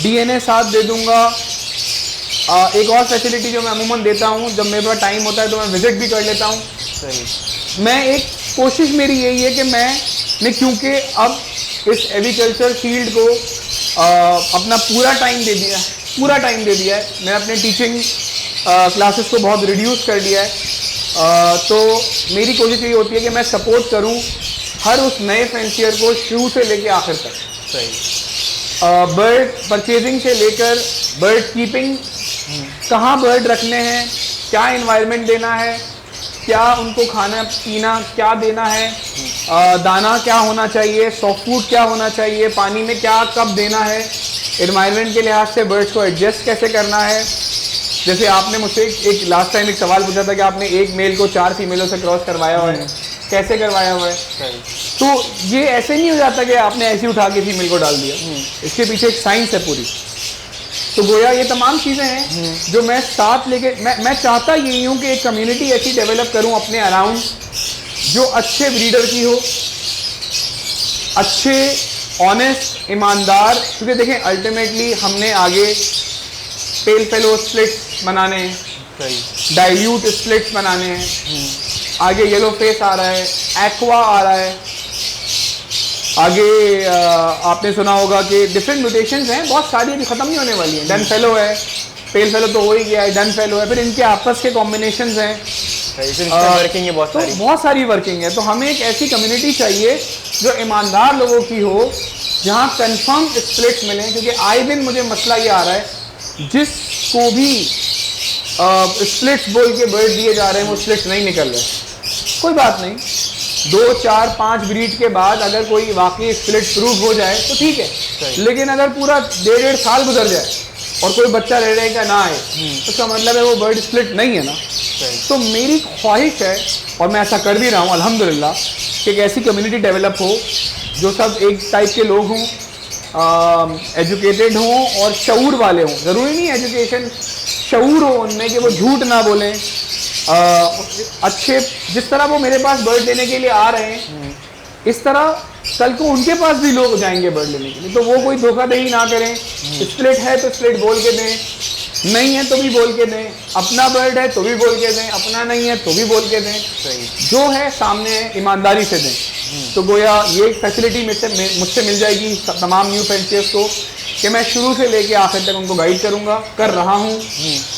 डीएनए साथ दे दूंगा। एक और फैसिलिटी जो मैं अमूमन देता हूँ, जब मेरे पास टाइम होता है तो मैं विजिट भी कर लेता हूँ। सही। मैं एक कोशिश मेरी यही है कि मैं क्योंकि अब इस एग्रीकल्चर फील्ड को अपना पूरा टाइम दे दिया है, मैं अपने टीचिंग क्लासेस को बहुत रिड्यूस कर दिया है, तो मेरी कोशिश यही होती है कि मैं सपोर्ट करूं हर उस नए फैंसियर को शुरू से लेकर आखिर तक। सही। बर्ड परचेजिंग से लेकर बर्ड कीपिंग, कहाँ बर्ड रखने हैं, क्या इन्वायरमेंट देना है, क्या उनको खाना पीना क्या देना है, दाना क्या होना चाहिए, सॉफ्ट फूड क्या होना चाहिए, पानी में क्या कब देना है, एनवायरनमेंट के लिहाज से बर्ड्स को एडजस्ट कैसे करना है। जैसे आपने मुझसे एक लास्ट टाइम एक सवाल पूछा था कि आपने एक मेल को 4 फीमेलों से क्रॉस करवाया हुआ है, कैसे करवाया हुआ है? सही। तो ये ऐसे नहीं हो जाता कि आपने ऐसे उठा के फीमेल को डाल दिया, इसके पीछे एक साइंस है पूरी। तो गोया ये तमाम चीज़ें हैं जो मैं साथ लेके, मैं चाहता यही हूँ कि एक कम्युनिटी ऐसी डेवलप करूँ अपने अराउंड जो अच्छे ब्रीडर की हो, अच्छे ऑनेस्ट ईमानदार, क्योंकि देखें अल्टीमेटली हमने आगे पेल फेलो स्प्लिट्स बनाने हैं, सही। डाइल्यूट स्प्लिट्स बनाने हैं, आगे येलो फेस आ रहा है, एक्वा आ रहा है, आगे आपने सुना होगा कि डिफरेंट म्यूटेशंस हैं, बहुत सारी अभी ख़त्म नहीं होने वाली हैं। डन फेलो है, पेल फेलो तो हो ही गया है, डन फेलो है, फिर इनके आपस के कॉम्बिनेशंस हैं, वर्किंग है बहुत तो सारी। बहुत सारी वर्किंग है। तो हमें एक ऐसी कम्युनिटी चाहिए जो ईमानदार लोगों की हो, जहाँ कंफर्म स्प्लिट्स मिलें, क्योंकि आए दिन मुझे मसला ये आ रहा है जिसको भी स्प्लिट्स बोल के बर्ड दिए जा रहे हैं वो स्प्लिट्स नहीं निकल रहे। कोई बात नहीं, 2, 4, 5 ब्रीड के बाद अगर कोई वाकई स्प्लिट प्रूव हो जाए तो ठीक है, लेकिन अगर पूरा 1.5 साल गुजर जाए और कोई बच्चा रह का ना आए तो इसका मतलब है वो बर्ड स्प्लिट नहीं है ना। तो मेरी ख्वाहिश है, और मैं ऐसा कर भी रहा हूँ अल्हम्दुलिल्लाह, कि एक ऐसी कम्युनिटी डेवलप हो जो सब एक टाइप के लोग हों, एजुकेटेड हों और शऊर वाले हों। ज़रूरी नहीं एजुकेशन, शऊर हो उनमें कि वो झूठ ना बोलें। अच्छे, जिस तरह वो मेरे पास बर्ड लेने के लिए आ रहे हैं, इस तरह कल को उनके पास भी लोग जाएंगे बर्ड लेने के लिए, तो वो कोई धोखाधड़ी ना करें। स्प्लिट है तो स्प्लिट बोल के दें, नहीं है तो भी बोल के दें, अपना बर्ड है तो भी बोल के दें, अपना नहीं है तो भी बोल के दें, जो है सामने ईमानदारी से दें। तो गोया ये फैसिलिटी मुझसे मिल जाएगी तमाम न्यू फैंसियर्स को कि मैं शुरू से लेके आखिर तक उनको गाइड करूंगा, कर रहा हूं।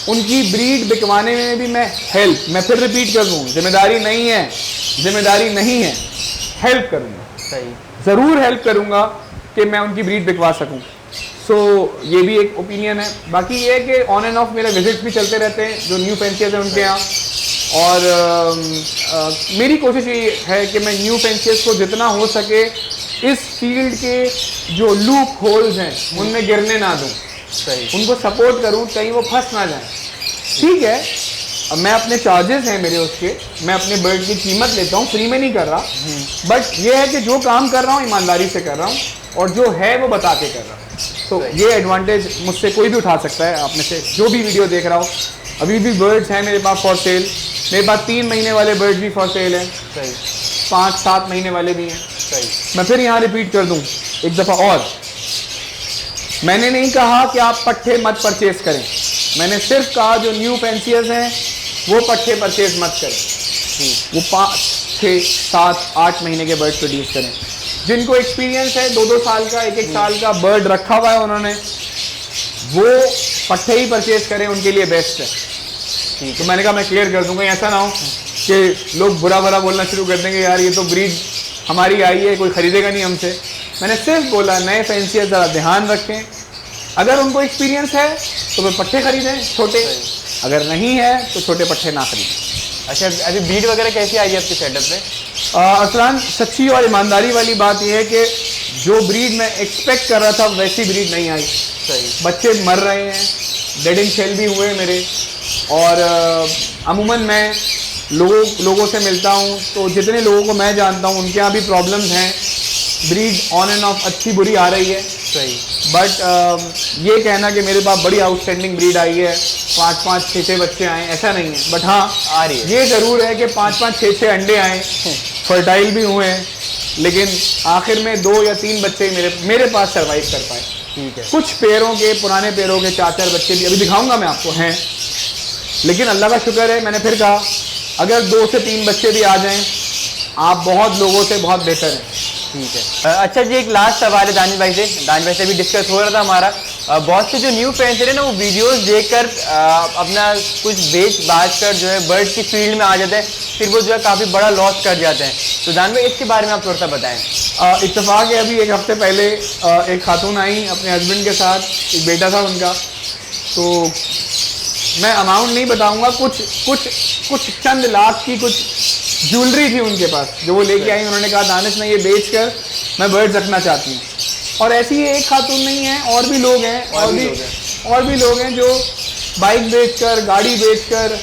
उनकी ब्रीड बिकवाने में भी मैं फिर रिपीट कर दूं, जिम्मेदारी नहीं है, हेल्प करूंगा, ज़रूर हेल्प करूंगा कि मैं उनकी ब्रीड बिकवा सकूं। सो ये भी एक ओपिनियन है। बाकी ये है कि ऑन एंड ऑफ मेरे विजिट्स भी चलते रहते हैं जो न्यू फैंसियर्स हैं उनके यहाँ, और मेरी कोशिश ये है कि मैं न्यू फैंसियर्स को जितना हो सके इस फील्ड के जो लूप होल्स हैं उनमें गिरने ना दूं, उनको सपोर्ट करूं, कहीं वो फंस ना जाएं। ठीक है, अब मैं अपने चार्जेस हैं मेरे उसके, मैं अपने बर्ड की कीमत लेता हूँ, फ्री में नहीं कर रहा, बट ये है कि जो काम कर रहा हूँ ईमानदारी से कर रहा हूँ और जो है वो बता के कर रहा हूँ। तो ये एडवांटेज मुझसे कोई भी उठा सकता है। आप में से जो भी वीडियो देख रहा हो, अभी भी बर्ड्स हैं मेरे पास फॉर सेल। मेरे पास 3 महीने वाले बर्ड्स भी फॉर सेल हैं, 5-7 महीने वाले भी हैं। मैं फिर यहाँ रिपीट कर दूँ एक दफ़ा और, मैंने नहीं कहा कि आप पट्टे मत परचेज करें, मैंने सिर्फ कहा जो न्यू फैंसियर्स हैं वो पट्टे परचेज मत करें, वो 5, 6, 7, 8 महीने के बर्ड प्रोड्यूस करें। जिनको एक्सपीरियंस है 2-2 साल का, 1-1 साल का बर्ड रखा हुआ है उन्होंने, वो पट्टे ही परचेज करें, उनके लिए बेस्ट है। तो मैंने कहा मैं क्लियर कर दूंगा, ऐसा ना हो कि लोग बुरा बोलना शुरू कर देंगे, यार ये तो ब्रीड हमारी आई है, कोई खरीदेगा नहीं हमसे। मैंने सिर्फ बोला नए फैंसियर ज़रा ध्यान रखें, अगर उनको एक्सपीरियंस है तो वे पट्टे खरीदें छोटे, अगर नहीं है तो छोटे पट्टे ना खरीदें। अच्छा, अभी ब्रीड वगैरह कैसी आई है आपके सेटअप में? अरसलान, सच्ची और ईमानदारी वाली बात यह है कि जो ब्रीड मैं एक्सपेक्ट कर रहा था वैसी ब्रीड नहीं आई। बच्चे मर रहे हैं, डेड इन शेल भी हुए मेरे, और अमूमन मैं लोगों से मिलता हूँ तो जितने लोगों को मैं जानता हूँ उनके यहाँ भी प्रॉब्लम्स हैं, ब्रीड ऑन एंड ऑफ अच्छी बुरी आ रही है। बट ये कहना कि मेरे पास बड़ी आउटस्टैंडिंग ब्रीड आई है, 5-5, 6-6 बच्चे आए, ऐसा नहीं है। बट हाँ, आ रही है, ये ज़रूर है कि 5-5, 6-6 अंडे आए, फर्टाइल भी हुए हैं, लेकिन आखिर में 2 या 3 बच्चे मेरे पास सर्वाइव कर पाए। ठीक है, कुछ पैरों के, पुराने पैरों के 4-4 बच्चे भी अभी दिखाऊंगा मैं आपको हैं, लेकिन अल्लाह का शुक्र है, मैंने फिर कहा अगर 2 से 3 बच्चे भी आ जाएं, आप बहुत लोगों से बहुत बेहतर हैं। ठीक है। अच्छा जी, एक लास्ट सवाल है दानिश भाई से भी डिस्कस हो रहा था हमारा। बहुत से जो न्यू फैंसियर है ना, वो वीडियोस देखकर अपना कुछ बेच बाज कर जो है बर्ड की फील्ड में आ जाते हैं, फिर वो जो है काफ़ी बड़ा लॉस कर जाते हैं। तो दानिश भाई इसके बारे में आप थोड़ा सा बताएं। इत्तेफाक है, अभी 1 हफ्ते पहले एक खातून आई अपने हस्बैंड के साथ, एक बेटा था उनका, तो मैं अमाउंट नहीं बताऊंगा, कुछ चंद लाख की कुछ ज्वेलरी थी उनके पास जो वो लेके आई। उन्होंने कहा दानिश मैं ये बेच कर मैं बर्ड रखना चाहती हूँ। और ऐसी ही एक खातून नहीं है, और भी लोग हैं, और भी लोग हैं जो बाइक बेचकर, गाड़ी बेचकर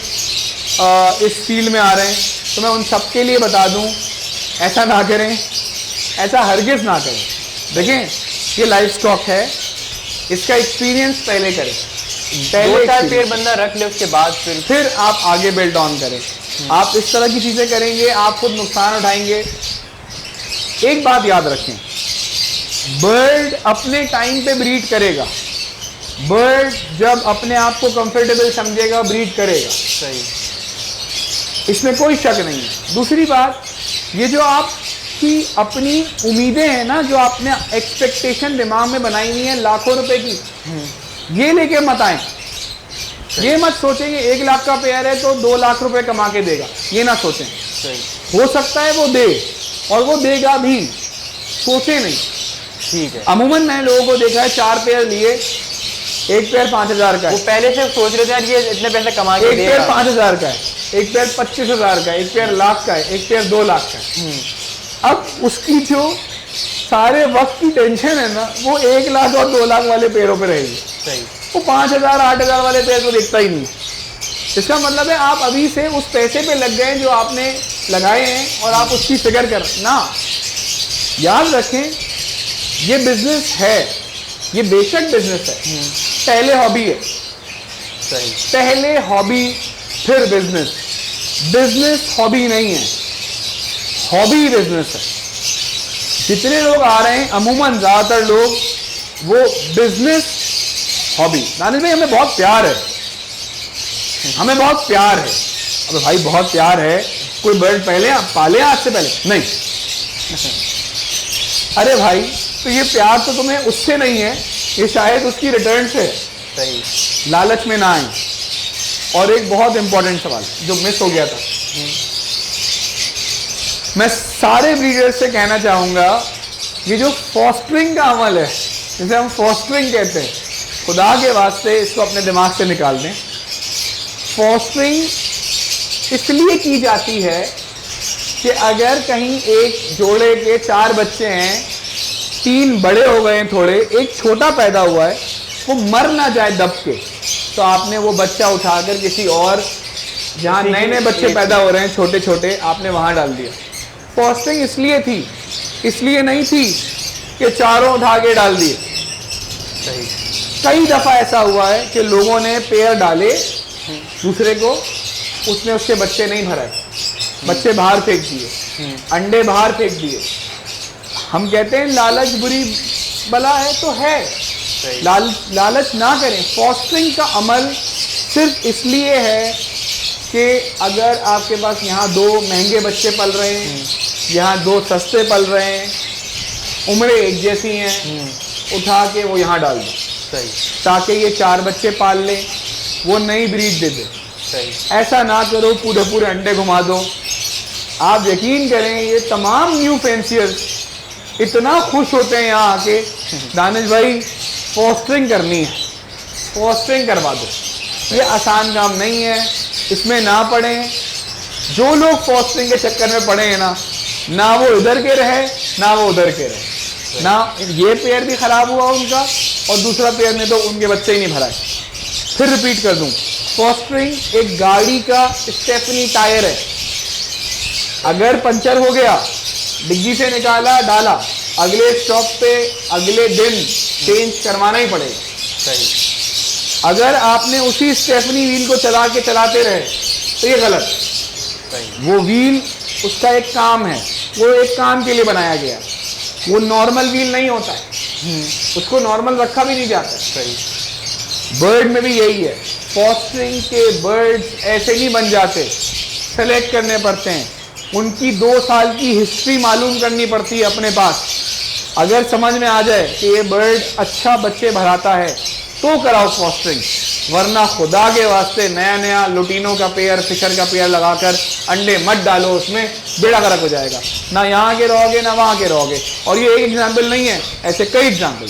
इस फील्ड में आ रहे हैं। तो मैं उन सब के लिए बता दूं, ऐसा ना करें, ऐसा हरगिज़ ना करें। देखें, ये लाइफ स्टॉक है, इसका एक्सपीरियंस पहले करें, पहले 4 पेड़ बंदा रख ले, उसके बाद फिर आप आगे बिल्ड ऑन करें। आप इस तरह की चीज़ें करेंगे, आप खुद नुकसान उठाएंगे। एक बात याद रखें, बर्ड अपने टाइम पे ब्रीड करेगा, बर्ड जब अपने आप को कंफर्टेबल समझेगा ब्रीड करेगा, सही, इसमें कोई शक नहीं है। दूसरी बात, ये जो आपकी अपनी उम्मीदें हैं ना, जो आपने एक्सपेक्टेशन दिमाग में बनाई हुई है लाखों रुपए की, ये लेके मत आए। ये मत सोचेंगे 1 लाख का पेयर है तो 2 लाख रुपए कमा के देगा, ये ना सोचें। हो सकता है वो दे, और वो देगा भी, सोचे नहीं। ठीक है। अमूमन मैंने लोगों को देखा है 4 पेयर लिए, एक पेयर 5,000 का है, वो पहले से सोच रहे थे यार ये इतने पैसे कमा के एक पेयर देगा। 5,000 का है, एक पेयर 25,000 का है, एक पेयर लाख का है, एक पेयर 2 लाख का है। अब उसकी जो सारे वक्त की टेंशन है ना, वो 1 लाख और 2 लाख वाले पेयरों पे रहेगी। सही। वो 5,000 8,000 वाले पेयर को देखता ही नहीं। इसका मतलब है आप अभी से उस पैसे पे लग गए जो आपने लगाए हैं और आप उसकी फिक्र कर ना। याद रखें, ये बिजनेस है, ये बेशक बिजनेस है, पहले हॉबी है। सही। पहले हॉबी फिर बिजनेस। बिजनेस हॉबी नहीं है, हॉबी बिजनेस है। जितने लोग आ रहे हैं अमूमन ज्यादातर लोग वो बिजनेस हॉबी। दानिश भाई हमें बहुत प्यार है, हमें बहुत प्यार है। अबे भाई बहुत प्यार है, कोई बर्ड पहले पाले आज से पहले नहीं। अरे भाई तो ये प्यार तो तुम्हें उससे नहीं है, ये शायद उसकी रिटर्न से है। सही। लालच में ना आए। और एक बहुत इंपॉर्टेंट सवाल जो मिस हो गया था, मैं सारे ब्रीडर्स से कहना चाहूंगा, ये जो फॉस्टरिंग का अमल है, जिसे हम फॉस्टरिंग कहते हैं, खुदा के वास्ते इसको अपने दिमाग से निकाल दें। फॉस्टरिंग इसलिए की जाती है कि अगर कहीं एक जोड़े के 4 बच्चे हैं, 3 बड़े हो गए हैं थोड़े, एक छोटा पैदा हुआ है, वो मर ना जाए दब के, तो आपने वो बच्चा उठाकर किसी और, जहाँ नए नए बच्चे पैदा हो रहे हैं छोटे छोटे, आपने वहाँ डाल दिया। फॉस्टरिंग इसलिए थी, इसलिए नहीं थी कि चारों उठा के डाल दिए। सही। कई दफ़ा ऐसा हुआ है कि लोगों ने पेयर डाले दूसरे को, उसने उसके बच्चे नहीं भराए, बच्चे बाहर फेंक दिए, अंडे बाहर फेंक दिए। हम कहते हैं लालच बुरी बला है, तो है, लालच ना करें। फॉस्टरिंग का अमल सिर्फ इसलिए है कि अगर आपके पास यहाँ 2 महंगे बच्चे पल रहे हैं, यहाँ 2 सस्ते पल रहे हैं, उम्रें एक जैसी हैं, उठा के वो यहाँ डाल दो। सही। ताकि ये 4 बच्चे पाल लें, वो नई ब्रीड दे दे। सही। ऐसा ना करो, पूरे पूरे अंडे घुमा दो। आप यकीन करें, ये तमाम न्यू फैंसियर्स इतना खुश होते हैं यहाँ आके, दानिश भाई फॉस्टरिंग करनी है, फॉस्टरिंग करवा दो। ये आसान काम नहीं है, इसमें ना पड़ें। जो लोग फॉस्टरिंग के चक्कर में पड़े हैं ना वो इधर के रहे ना वो उधर के रहे, ना ये पेयर भी खराब हुआ उनका और दूसरा पेयर ने तो उनके बच्चे ही नहीं भराए। फिर रिपीट कर दूं, फॉस्टरिंग एक गाड़ी का स्टेफनी टायर है। अगर पंचर हो गया, डिग्गी से निकाला डाला, अगले स्टॉप पे अगले दिन चेंज करवाना ही पड़ेगा। सही। अगर आपने उसी स्टेफनी व्हील को चला के चलाते रहे तो ये गलत। सही। वो व्हील उसका एक काम है, वो एक काम के लिए बनाया गया, वो नॉर्मल व्हील नहीं होता है, उसको नॉर्मल रखा भी नहीं जाता। सही। बर्ड में भी यही है, फॉस्टरिंग के बर्ड्स ऐसे नहीं बन जाते, सेलेक्ट करने पड़ते हैं, उनकी 2 साल की हिस्ट्री मालूम करनी पड़ती है अपने पास। अगर समझ में आ जाए कि ये बर्ड अच्छा बच्चे भराता है तो कराओ फॉस्टरिंग, वरना खुदा के वास्ते नया नया लुटीनों का पेयर, फिशर का पेयर लगाकर अंडे मत डालो, उसमें बेड़ा गर्क हो जाएगा। ना यहाँ के रहोगे ना वहाँ के रहोगे। और ये एक एग्जाम्पल नहीं है, ऐसे कई एग्जाम्पल।